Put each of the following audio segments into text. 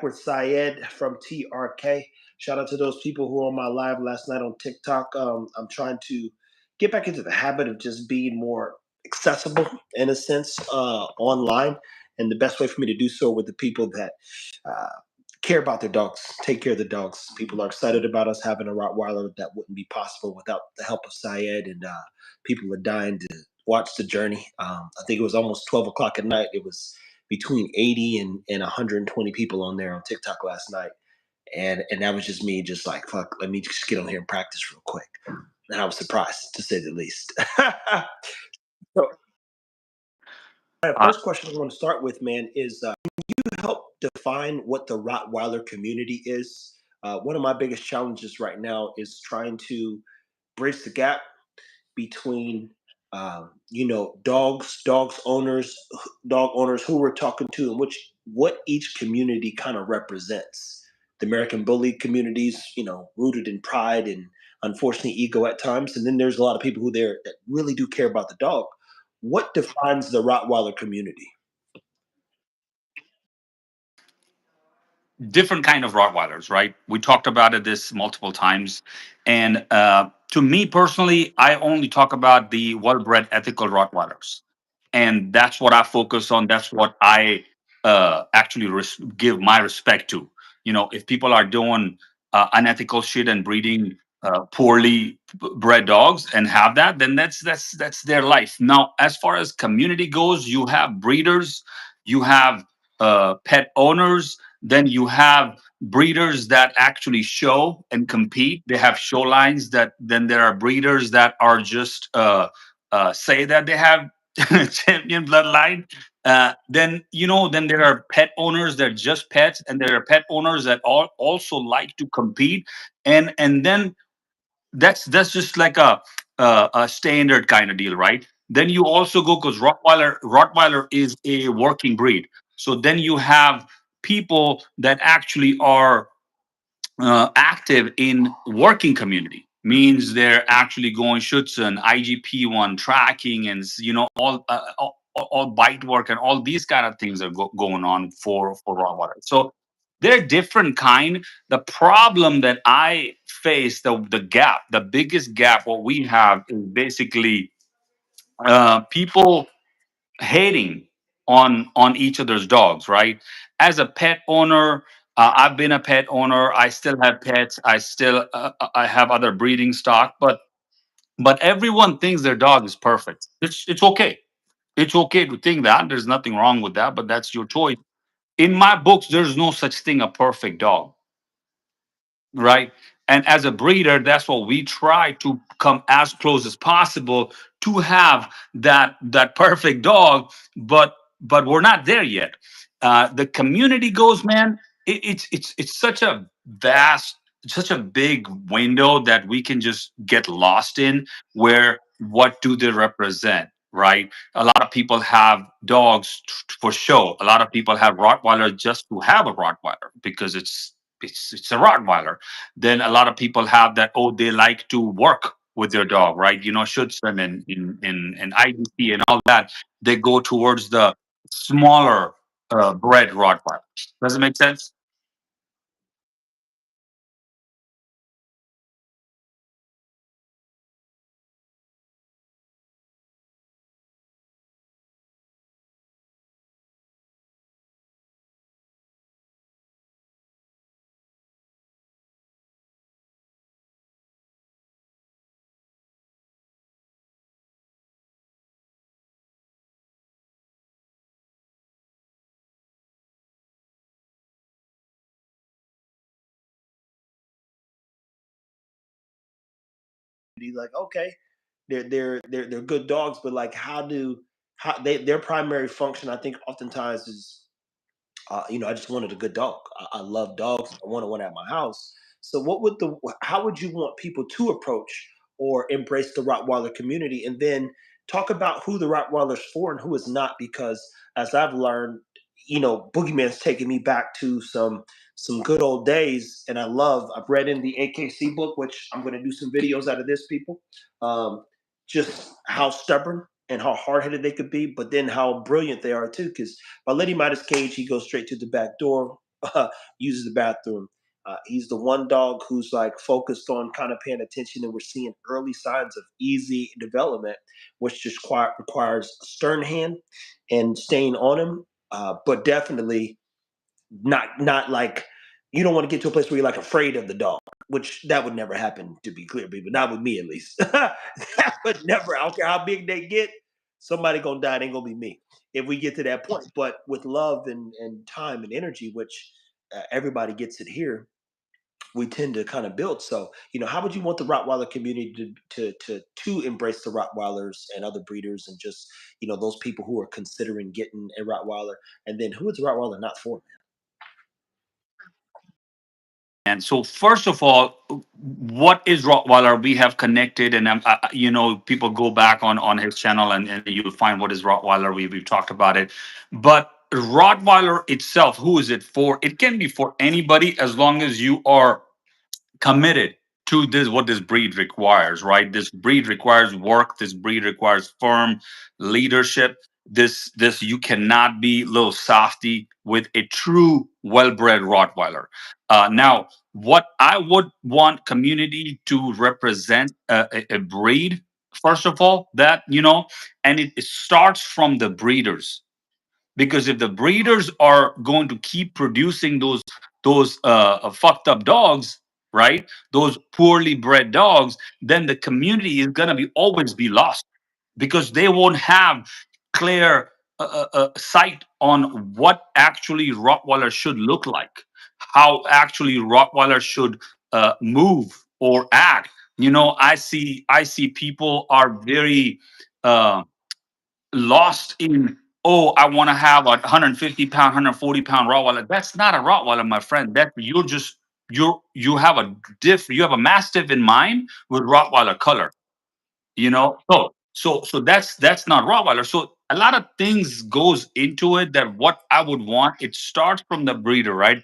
with Syed from TRK. Shout out to those people who were on my live last night on TikTok. I'm trying to get back into the habit of just being more accessible in a sense online. And the best way for me to do so with the people that uh, care about their dogs, take care of the dogs. People are excited about us having a Rottweiler. That wouldn't be possible without the help of Syed, and people are dying to watch the journey. I think it was almost 12 o'clock at night. It was between 80 and 120 people on there on TikTok last night. And that was just me, just like, fuck, let me just get on here and practice real quick. And I was surprised, to say the least. So, Uh, first question I want to start with, man, is you help define what the Rottweiler community is? One of my biggest challenges right now is trying to bridge the gap between dog owners who we're talking to, and which what each community kind of represents. The American bully communities, rooted in pride and unfortunately ego at times, and then there's a lot of people who there that really do care about the dog. What defines the Rottweiler community? Different kind of Rottweilers, right? We talked about it this multiple times, and to me personally, I only talk about the well-bred, ethical Rottweilers, and that's what I focus on. That's what I actually give my respect to. If people are doing unethical shit and breeding poorly bred dogs and have that, then that's their life. Now, as far as community goes, you have breeders, you have pet owners, then you have breeders that actually show and compete. They have show lines. That then there are breeders that are just say that they have champion bloodline. Then there are pet owners that are just pets, and there are pet owners that all also like to compete. And then that's just like a standard kind of deal, right? Then you also go, because Rottweiler is a working breed. So then you have people that actually are active in working community, means they're actually going Schutzen, IGP1 tracking, and all bite work and all these kind of things are going on for Rottweiler. So they're different kind. The problem that I face, the gap, the biggest gap, what we have is basically people hating on each other's dogs, right? As a pet owner, I've been a pet owner. I still have pets. I have other breeding stock, but everyone thinks their dog is perfect. It's okay. It's okay to think that. There's nothing wrong with that, but that's your choice. In my books, there's no such thing a perfect dog, right? And as a breeder, that's what we try to come as close as possible to have that perfect dog, but we're not there yet. The community goes, man. It's such a vast, such a big window that we can just get lost in. Where what do they represent? Right? A lot of people have dogs for show. A lot of people have Rottweiler just to have a Rottweiler because it's a Rottweiler. Then a lot of people have that. Oh, they like to work with their dog, right? Schutzman and IDC and all that. They go towards the smaller bred Rottweilers. Does it make sense? Like, okay, they're good dogs, but like, how their primary function, I think, oftentimes is I just wanted a good dog. I love dogs. I wanted one at my house. So, how would you want people to approach or embrace the Rottweiler community, and then talk about who the Rottweiler's for and who is not? Because as I've learned, Boogeyman's taking me back to some good old days, and I've read in the AKC book, which I'm going to do some videos out of this, people. Um, just how stubborn and how hard headed they could be, but then how brilliant they are too. Because by letting him out his cage, he goes straight to the back door. uses the bathroom. He's the one dog who's like focused on kind of paying attention, and we're seeing early signs of easy development, which just requires a stern hand and staying on him. But definitely not like you don't want to get to a place where you're like afraid of the dog, which that would never happen, to be clear, but not with me at least. That would never. I don't care how big they get, somebody gonna die. It ain't gonna be me if we get to that point. But with love and time and energy, which everybody gets it here, we tend to kind of build. So, how would you want the Rottweiler community to embrace the Rottweilers and other breeders, and just those people who are considering getting a Rottweiler, and then who is the Rottweiler not for? And so, first of all, what is Rottweiler? We have connected, and people go back on his channel, and you'll find what is Rottweiler. We've talked about it, but Rottweiler itself, who is it for? It can be for anybody as long as you are committed to this, what this breed requires, right? This breed requires work. This breed requires firm leadership. This you cannot be a little softy with a true well-bred Rottweiler. Now, what I would want community to represent a breed, first of all, that and it starts from the breeders, because if the breeders are going to keep producing those fucked up dogs, right, those poorly bred dogs, then the community is going to be always be lost, because they won't have clear sight on what actually Rottweiler should look like, how actually Rottweiler should move or act. I see people are very uh, lost in, oh, I want to have a 150 pound, 140 pound Rottweiler. That's not a Rottweiler, my friend. That you're just you have a Mastiff in mind with Rottweiler color. So that's not Rottweiler. So a lot of things goes into it, that what I would want, it starts from the breeder, right?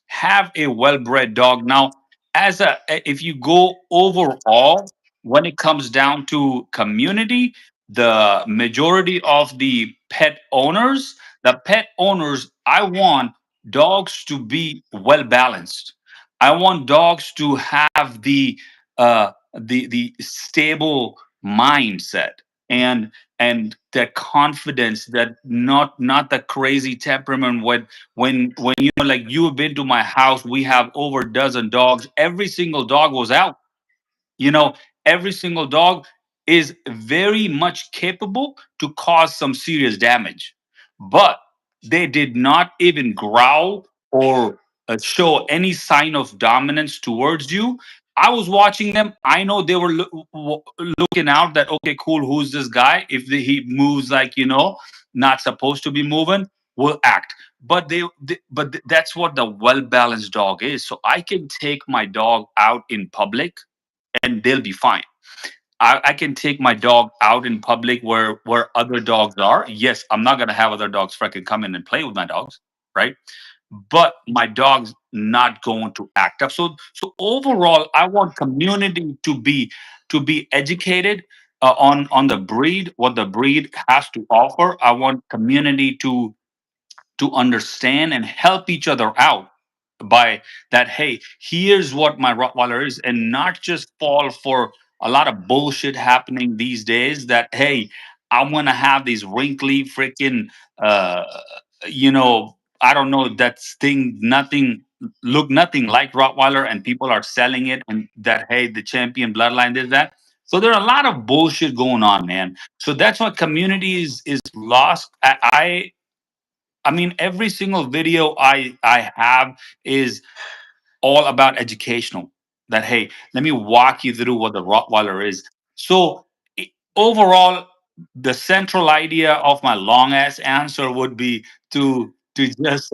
Have a well-bred dog. Now, if you go overall, when it comes down to community, the majority of the pet owners, I want dogs to be well balanced. I want dogs to have the stable mindset, and that confidence, that not the crazy temperament. When like, you have been to my house, we have over a dozen dogs, every single dog was out. you know every single dog is very much capable to cause some serious damage, but they did not even growl or show any sign of dominance towards you. I was watching them. I know they were looking out, that okay, cool, who's this guy? If he moves like, not supposed to be moving, will act. But that's what the well balanced dog is. So I can take my dog out in public and they'll be fine. I can take my dog out in public where other dogs are. Yes, I'm not gonna have other dogs freaking come in and play with my dogs, right? But my dog's not going to act up. So overall, I want community to be educated on the breed, what the breed has to offer. I want community to understand and help each other out by that, hey, here's what my Rottweiler is, and not just fall for a lot of bullshit happening these days, that hey, I want to have these wrinkly freaking uh I don't know, that thing, nothing like Rottweiler, and people are selling it, and that, hey, the champion bloodline is that. So there are a lot of bullshit going on, man. So that's why community is lost. I mean, every single video I have is all about educational. That, hey, let me walk you through what the Rottweiler is. So overall, the central idea of my long ass answer would be to just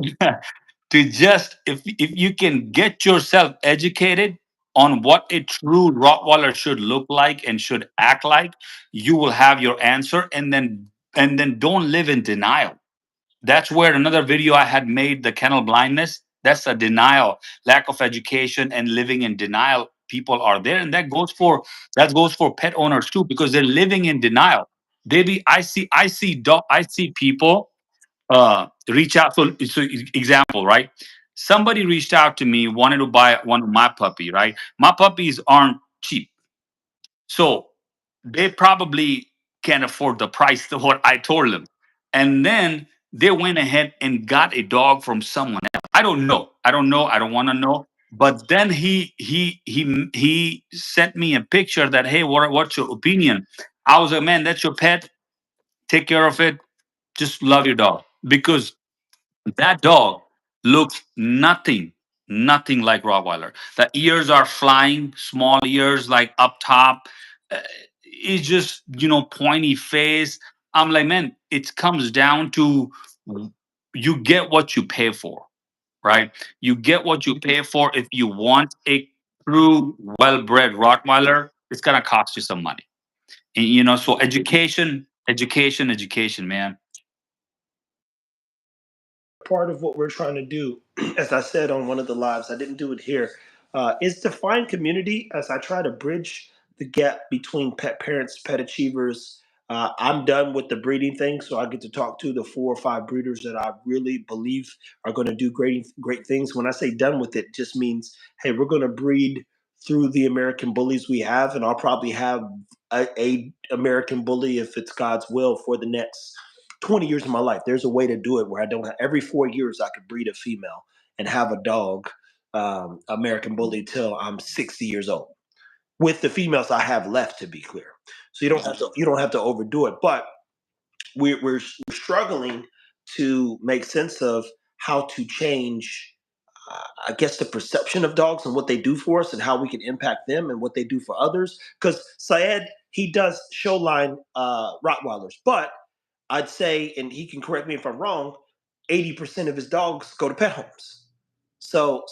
to just, if you can get yourself educated on what a true Rottweiler should look like and should act like, you will have your answer, and then don't live in denial. That's where another video I had made, the kennel blindness. That's a denial, lack of education, and living in denial. People are there, and that goes for pet owners too, because they're living in denial. I see people reach out. So example, right? Somebody reached out to me, wanted to buy one of my puppy, right? My puppies aren't cheap. So they probably can't afford the price of what I told them. And then they went ahead and got a dog from someone else. I don't know. I don't know. I don't want to know. But then he sent me a picture that, hey, what's your opinion? I was like, man, that's your pet. Take care of it. Just love your dog. Because that dog looks nothing like Rottweiler. The ears are flying, small ears like up top. Uh, it's just, pointy face. I'm like, man, it comes down to you get what you pay for, right? You get what you pay for. If you want a true, well bred Rottweiler, it's going to cost you some money. And, so education, man. Part of what we're trying to do, as I said on one of the lives, I didn't do it here, is to find community as I try to bridge the gap between pet parents, pet achievers. I'm done with the breeding thing, so I get to talk to the 4 or 5 breeders that I really believe are going to do great things. When I say done with it, just means, hey, we're going to breed through the American bullies we have, and I'll probably have a American bully if it's God's will for the next 20 years of my life. There's a way to do it where I don't have every 4 years I could breed a female and have a dog, American bully, till I'm 60 years old. With the females I have left, to be clear, so you don't have to overdo it. But we're struggling to make sense of how to change. I guess the perception of dogs and what they do for us, and how we can impact them and what they do for others. Because Syed, he does show line Rottweilers, but I'd say, and he can correct me if I'm wrong, 80% of his dogs go to pet homes. So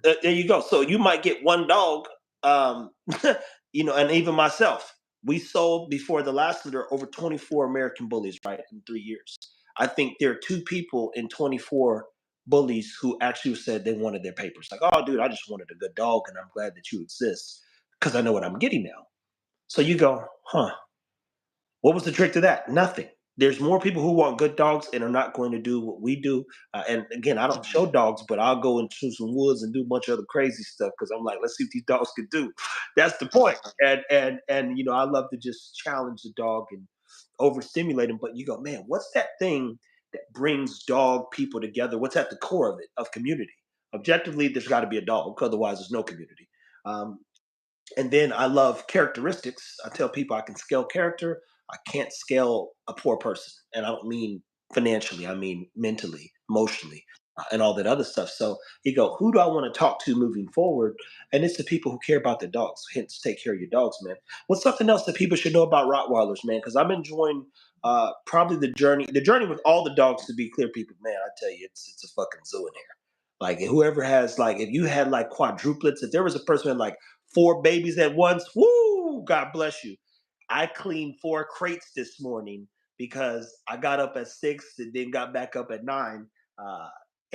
there you go. So you might get one dog, um, and even myself, we sold before the last litter over 24 American bullies, right, in 3 years. I think there are two people in 24 bullies who actually said they wanted their papers. Like, oh, dude, I just wanted a good dog, and I'm glad that you exist because I know what I'm getting now. So you go, huh? What was the trick to that? Nothing. There's more people who want good dogs and are not going to do what we do. And again, I don't show dogs, but I'll go into some woods and do a bunch of other crazy stuff because I'm like, let's see what these dogs can do. That's the point. And I love to just challenge the dog and overstimulate them. But you go, man, what's that thing that brings dog people together? What's at the core of it, of community? Objectively, there's got to be a dog, otherwise there's no community. Um, and then I love characteristics. I tell people I can scale character. I can't scale a poor person. And I don't mean financially, I mean mentally, emotionally, and all that other stuff. So you go, who do I want to talk to moving forward? And it's the people who care about their dogs. Hence, take care of your dogs, man. What's something else that people should know about Rottweilers, man? Because I'm enjoying probably the journey with all the dogs, to be clear, people, man, I tell you, it's a fucking zoo in here. Like whoever has like, if you had like quadruplets, if there was a person who had like 4 babies at once, woo, God bless you. I cleaned 4 crates this morning because I got up at 6 and then got back up at 9. Uh,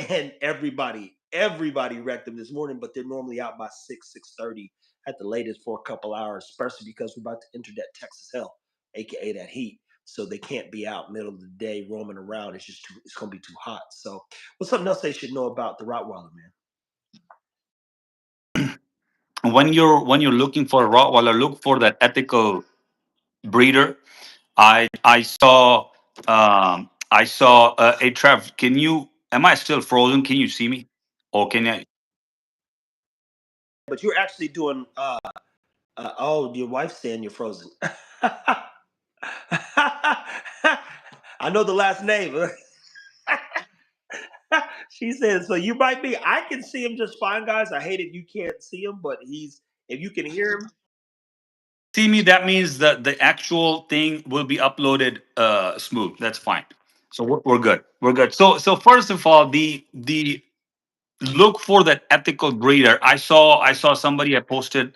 and everybody wrecked them this morning, but they're normally out by 6:30 at the latest for a couple hours, especially because we're about to enter that Texas hell, aka that heat. So they can't be out middle of the day roaming around. It's gonna be too hot. So what's something else they should know about the Rottweiler, man? When you're looking for a Rottweiler, look for that ethical breeder. I saw a Trev. Can you? Am I still frozen? Can you see me? Or can I? But you're actually doing oh, your wife's saying you're frozen. I know the last name. She says, so you might be. I can see him just fine, guys. I hate it. You can't see him, but if you can hear him, See me? That means that the actual thing will be uploaded smooth. That's fine. So we're good. We're good. So first of all, the look for that ethical breeder. I saw somebody I posted.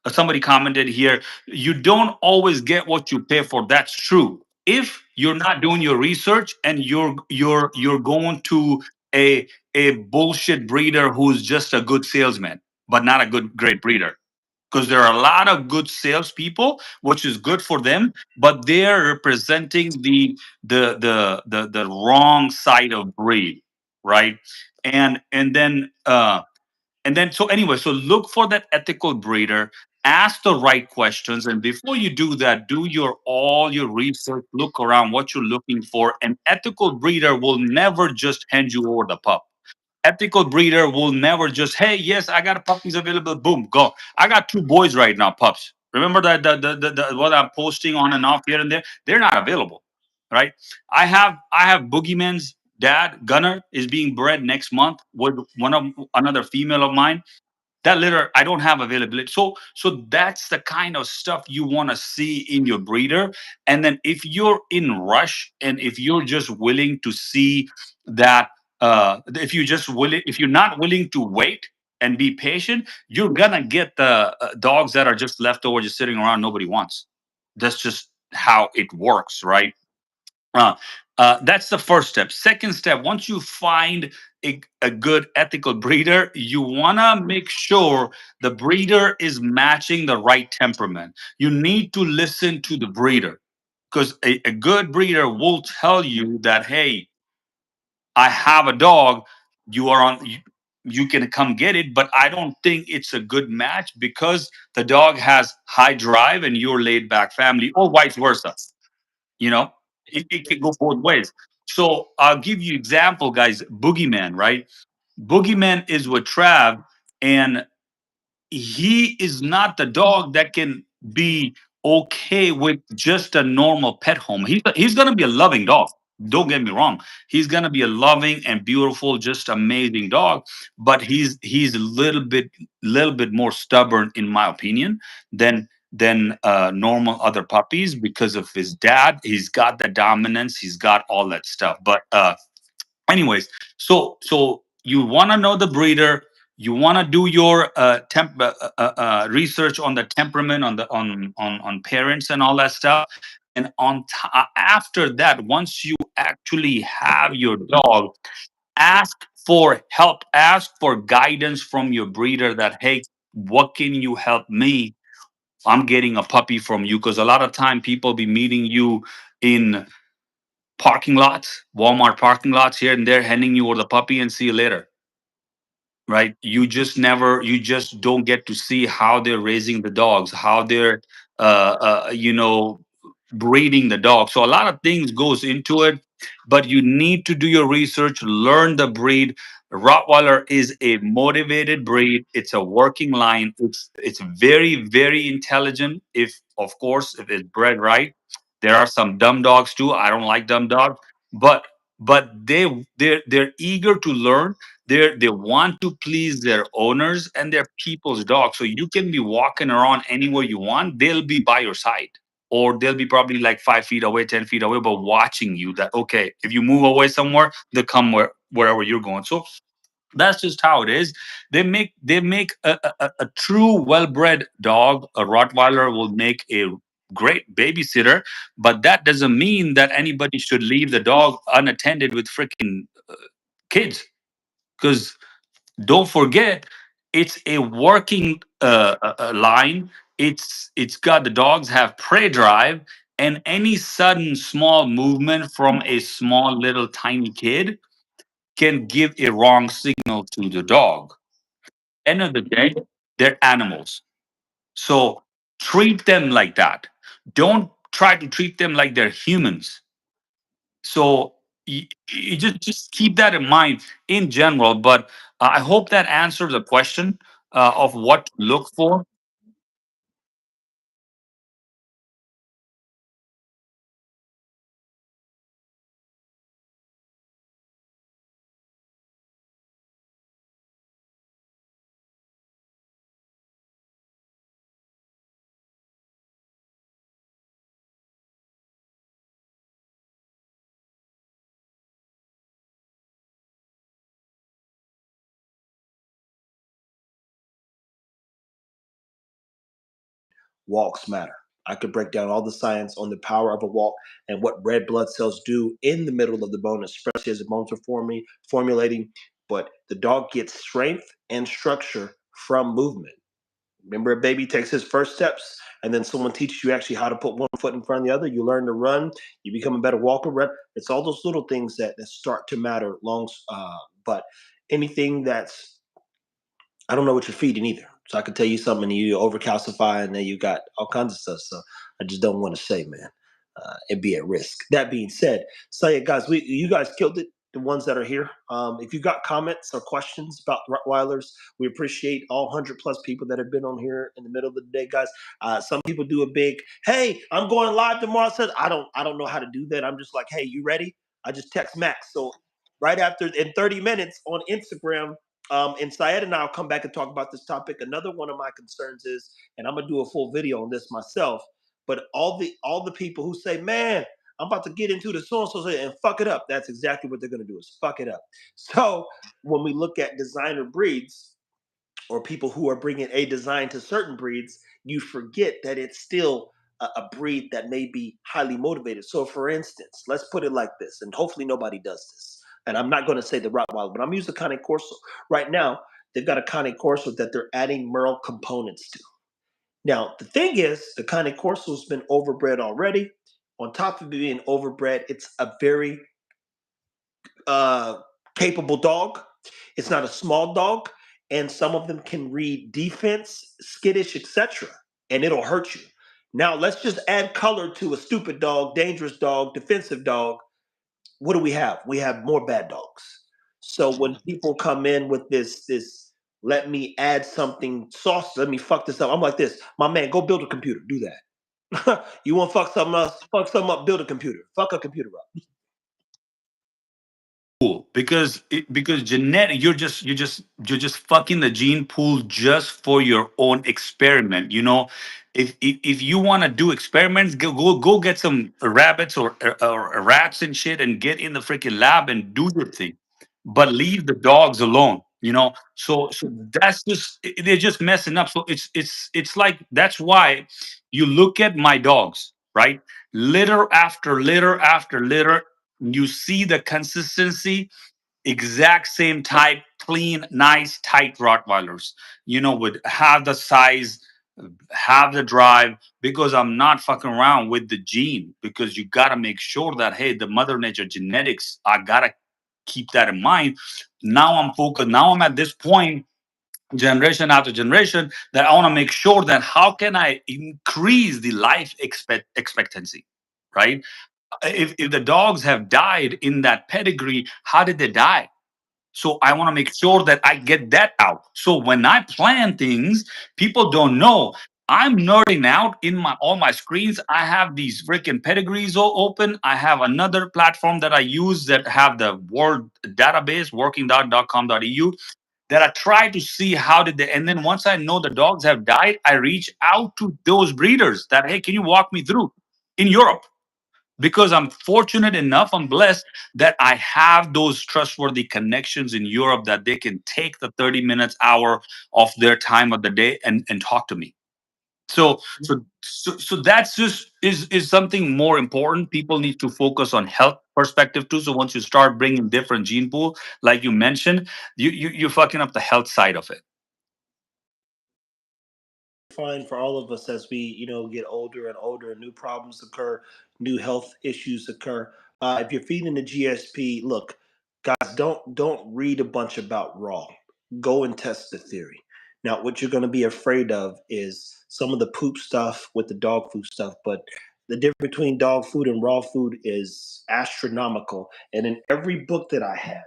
Somebody commented here. You don't always get what you pay for. That's true. If you're not doing your research and you're going to a bullshit breeder who's just a good salesman, but not a great breeder, because there are a lot of good salespeople, which is good for them, but they're representing the wrong side of breed, right? And then so anyway, so look for that ethical breeder, ask the right questions, and before you do that, do your all your research, look around what you're looking for. An ethical breeder will never just hand you over the pup. Ethical breeder will never just, hey, yes, I got a puppies available, boom, go. I got two boys right now, pups. Remember that the what I'm posting on and off here and there? They're not available, right? I have Boogeyman's dad, Gunner, is being bred next month with one of another female of mine. That litter I don't have availability. So that's the kind of stuff you want to see in your breeder. And then if you're in rush, and if you're just willing to see that, if you're not willing to wait and be patient, you're gonna get the dogs that are just left over, just sitting around, nobody wants. That's just how it works, right? uh, that's the first step. Second step, once you find a good ethical breeder, you want to make sure the breeder is matching the right temperament. You need to listen to the breeder, because a good breeder will tell you that, hey, I have a dog, you can come get it, but I don't think it's a good match because the dog has high drive and you're laid back family, or vice versa. You know, it can go both ways. So I'll give you example, guys. Boogeyman, right? Boogeyman is with Trav, and he is not the dog that can be okay with just a normal pet home. He's gonna be a loving dog. Don't get me wrong. He's gonna be a loving and beautiful, just amazing dog. But he's a little bit more stubborn, in my opinion, than normal other puppies, because of his dad. He's got the dominance. He's got all that stuff. But anyways, so you want to know the breeder, you want to do your research on the temperament, on the on parents and all that stuff. And after that, once you actually have your dog, ask for help, ask for guidance from your breeder, that, hey, what can you help me? I'm getting a puppy from you. Because a lot of time people be meeting you in parking lots, Walmart parking lots here and there, handing you over the puppy and see you later, right? You just don't get to see how they're raising the dogs, how they're, breeding the dog. So a lot of things goes into it, but you need to do your research, learn the breed. Rottweiler is a motivated breed. It's a working line. It's very, very intelligent. If, of course, if it's bred right. There are some dumb dogs too. I don't like dumb dogs, but they're eager to learn. They want to please their owners, and they're people's dogs. So you can be walking around anywhere you want. They'll be by your side, or they'll be probably like 5 feet away, 10 feet away, but watching you. That, okay, if you move away somewhere, they'll come wherever you're going. So that's just how it is. They make a true well-bred dog. A Rottweiler will make a great babysitter, but that doesn't mean that anybody should leave the dog unattended with freaking kids. Because don't forget, it's a working line. It's got, the dogs have prey drive, and any sudden small movement from a small little tiny kid can give a wrong signal to the dog. End of the day, they're animals. So treat them like that. Don't try to treat them like they're humans. So you just keep that in mind in general. But I hope that answers the question of what to look for. Walks matter. I could break down all the science on the power of a walk and what red blood cells do in the middle of the bone, especially as the bones are formulating. But the dog gets strength and structure from movement. Remember, a baby takes his first steps, and then someone teaches you actually how to put one foot in front of the other. You learn to run. You become a better walker. Run. It's all those little things that start to matter. But anything that's, I don't know what you're feeding either. So I could tell you something and you overcalcify and then you got all kinds of stuff. So I just don't want to say, man, and be at risk. That being said, so yeah, guys, you guys killed it. The ones that are here. If you got comments or questions about Rottweilers, we appreciate all 100+ people that have been on here in the middle of the day, guys. Some people do a big, "Hey, I'm going live tomorrow." Said I don't know how to do that. I'm just like, "Hey, you ready?" I just text Max. So right after in 30 minutes on Instagram, and Syed and I will come back and talk about this topic. Another one of my concerns is, and I'm gonna do a full video on this myself. But all the people who say, "Man, I'm about to get into the so and so and fuck it up," that's exactly what they're gonna do is fuck it up. So when we look at designer breeds or people who are bringing a design to certain breeds, you forget that it's still a breed that may be highly motivated. So, for instance, let's put it like this, and hopefully nobody does this. And I'm not going to say the Rottweiler, but I'm using Cane Corso. Right now, they've got a Cane Corso that they're adding Merle components to. Now, the thing is, the Cane Corso's been overbred already. On top of being overbred, it's a very uh, capable dog. It's not a small dog, and some of them can read defense, skittish, etc., and it'll hurt you. Now, let's just add color to a stupid dog, dangerous dog, defensive dog. What do we have? We have more bad dogs. So when people come in with this, let me add something sauce, let me fuck this up. I'm like this, my man, go build a computer. Do that. You want to fuck something else? Fuck something up. Build a computer. Fuck a computer up. Pool, because genetic, you're just fucking the gene pool just for your own experiment, if you want to do experiments, go get some rabbits or rats and shit and get in the freaking lab and do your thing, but leave the dogs alone, so that's just they're just messing up. So it's like, that's why you look at my dogs, right? Litter after litter after litter, you see the consistency, exact same type, clean, nice, tight Rottweilers, would have the size, have the drive, because I'm not fucking around with the gene, because you got to make sure that, hey, the mother nature genetics, I got to keep that in mind. Now I'm focused, now I'm at this point, generation after generation, that I want to make sure that how can I increase the life expectancy, right? If the dogs have died in that pedigree, how did they die? So I want to make sure that I get that out. So when I plan things, people don't know. I'm nerding out in my all my screens. I have these freaking pedigrees all open. I have another platform that I use that have the word database, workingdog.com.eu, that I try to see how did they. And then once I know the dogs have died, I reach out to those breeders that, hey, can you walk me through in Europe? Because I'm fortunate enough, I'm blessed that I have those trustworthy connections in Europe, that they can take the 30 minutes, hour of their time of the day and talk to me. So that's just is something more important. People need to focus on health perspective too. So once you start bringing different gene pool, like you mentioned, you're fucking up the health side of it. Fine for all of us as we get older and older, new problems occur, new health issues occur. If you're feeding the GSP, look, guys, don't read a bunch about raw. Go and test the theory. Now what you're going to be afraid of is some of the poop stuff with the dog food stuff, but the difference between dog food and raw food is astronomical. And in every book that I have,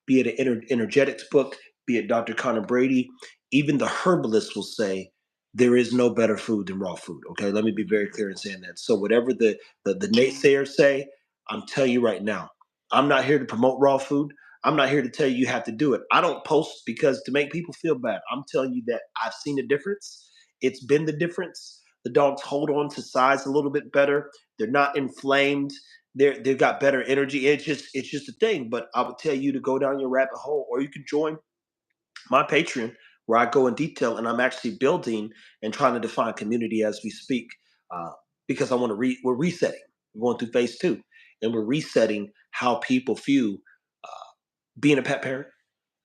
be it an energetics book, be it Dr. Connor Brady, even the herbalists will say there is no better food than raw food. Okay, let me be very clear in saying that. So whatever the naysayers say, I'm telling you right now, I'm not here to promote raw food. I'm not here to tell you you have to do it. I don't post because to make people feel bad. I'm telling you that I've seen the difference. It's been the difference. The dogs hold on to size a little bit better. They're not inflamed. They've got better energy. It's just a thing. But I would tell you to go down your rabbit hole, or you can join my Patreon, where I go in detail, and I'm actually building and trying to define community as we speak, uh, because I want to we're resetting. We're going through phase two, and we're resetting how people view being a pet parent,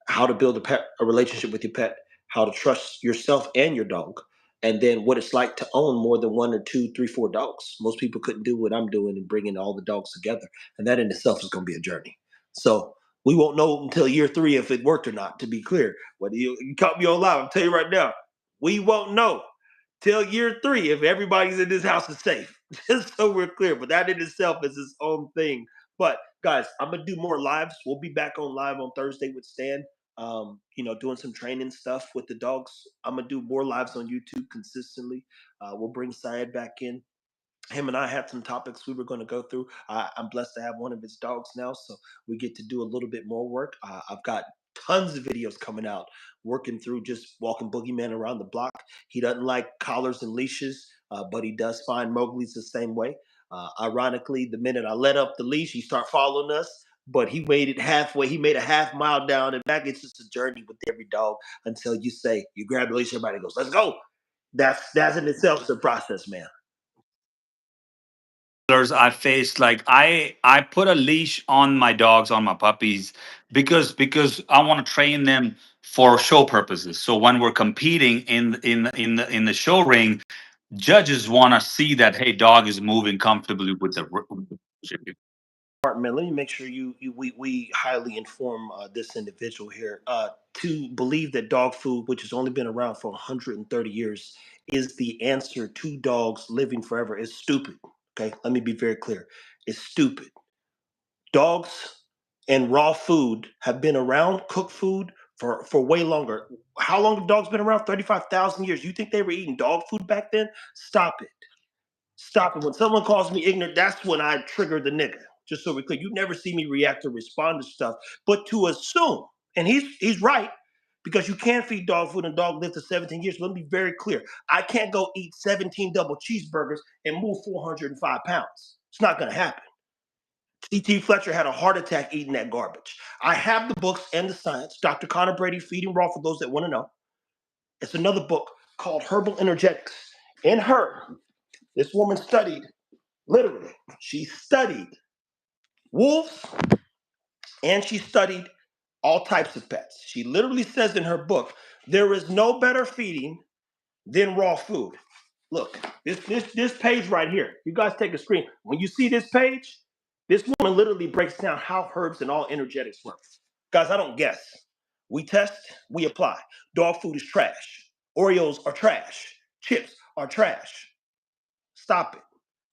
how to build a relationship with your pet, how to trust yourself and your dog, and then what it's like to own more than one or two, three, four dogs. Most people couldn't do what I'm doing and bringing all the dogs together, and that in itself is going to be a journey. So We won't know until year three if it worked or not, to be clear. Whether you caught me on live, I'll tell you right now, we won't know till year three if everybody's in this house is safe. Just so we're clear. But that in itself is its own thing. But guys, I'm gonna do more lives. We'll be back on live on Thursday with Stan. Doing some training stuff with the dogs. I'm gonna do more lives on YouTube consistently. We'll bring Syed back in. Him and I had some topics we were going to go through. I'm blessed to have one of his dogs now, so we get to do a little bit more work. I've got tons of videos coming out working through just walking Boogeyman around the block. He doesn't like collars and leashes, but he does find Mowgli's the same way. Ironically, the minute I let up the leash, he start following us. But he made it halfway. He made a half mile down and back. It's just a journey with every dog until you say you grab the leash. Everybody goes, "Let's go." That's in itself the process, man. I faced, like I put a leash on my dogs, on my puppies, because I want to train them for show purposes. So when we're competing in the show ring, judges want to see that, hey, dog is moving comfortably with the Man, let me make sure we highly inform this individual here. To believe that dog food, which has only been around for 130 years, is the answer to dogs living forever is stupid. Okay, let me be very clear. It's stupid. Dogs and raw food have been around, cooked food for way longer. How long have dogs been around? 35,000 years. You think they were eating dog food back then? Stop it. Stop it. When someone calls me ignorant, that's when I trigger the nigga. Just so we're clear. You never see me react or respond to stuff. But to assume, and he's right, because you can't feed dog food and dog live to 17 years. Let me be very clear. I can't go eat 17 double cheeseburgers and move 405 pounds. It's not gonna happen. T.T. Fletcher had a heart attack eating that garbage. I have the books and the science. Dr. Connor Brady, Feeding Raw, for those that want to know. It's another book called Herbal Energetics. In her, this woman studied, literally, she studied wolves and she studied all types of pets. She literally says in her book, there is no better feeding than raw food. Look, this page right here. You guys take a screen. When you see this page, this woman literally breaks down how herbs and all energetics work. Guys, I don't guess. We test, we apply. Dog food is trash. Oreos are trash. Chips are trash. Stop it.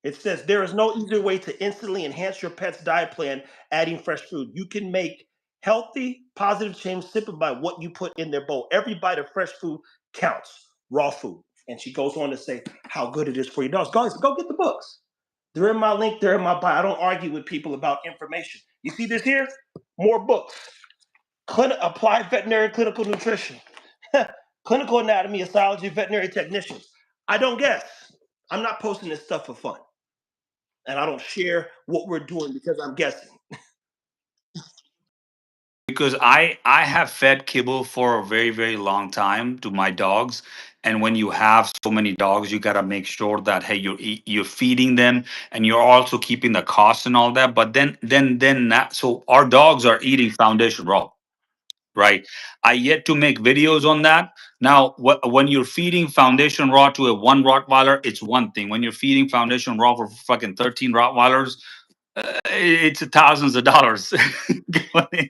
It says there is no easier way to instantly enhance your pet's diet plan adding fresh food. You can make healthy, positive change simply by what you put in their bowl. Every bite of fresh food counts. Raw food. And she goes on to say how good it is for your dogs. Guys, go get the books. They're in my link, they're in my bio. I don't argue with people about information. You see this here? More books. Applied veterinary clinical nutrition. Clinical anatomy, histology, veterinary technicians. I don't guess. I'm not posting this stuff for fun. And I don't share what we're doing because I'm guessing. because I have fed kibble for a very very long time to my dogs, and when you have so many dogs, you got to make sure that, hey, you're feeding them, and you're also keeping the cost and all that. But then that, so our dogs are eating foundation raw, right? I yet to make videos on that. Now, when you're feeding foundation raw to a one Rottweiler, it's one thing. When you're feeding foundation raw for fucking 13 Rottweilers, it's thousands of dollars going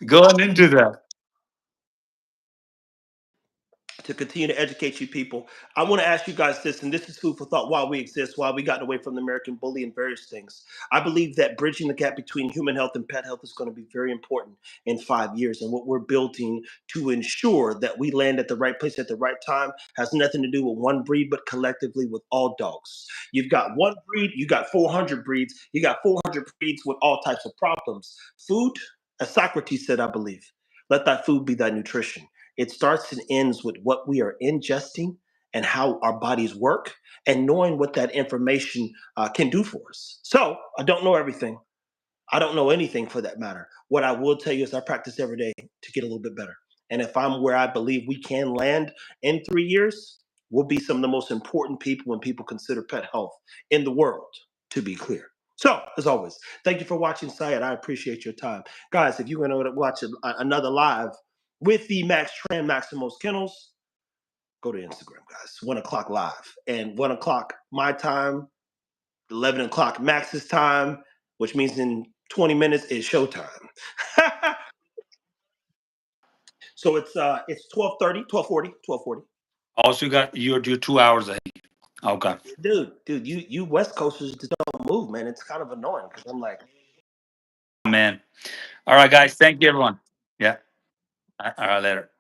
going into that. To continue to educate you people, I want to ask you guys this, and this is food for thought while we exist, while we gotten away from the American bully and various things. I believe that bridging the gap between human health and pet health is going to be very important in 5 years. And what we're building to ensure that we land at the right place at the right time has nothing to do with one breed, but collectively with all dogs. You've got one breed, you got 400 breeds, you got 400 breeds with all types of problems. Food, as Socrates said, I believe, let thy food be thy nutrition. It starts and ends with what we are ingesting and how our bodies work and knowing what that information can do for us. So I don't know everything. I don't know anything for that matter. What I will tell you is I practice every day to get a little bit better. And if I'm where I believe we can land in 3 years, we'll be some of the most important people when people consider pet health in the world, to be clear. So, as always, thank you for watching, Syed. I appreciate your time. Guys, if you're going to watch another live with the Max Tran Maximos Kennels, go to Instagram, guys. 1 o'clock live. And 1 o'clock my time, 11 o'clock Max's time. which means in 20 minutes is showtime. So it's 12:30, 12:40, 12:40. Also, you got you're 2 hours ahead. Okay, Dude, you West Coasters just don't move, man. It's kind of annoying because I'm like, man. All right, guys. Thank you, everyone. Yeah. All right, later.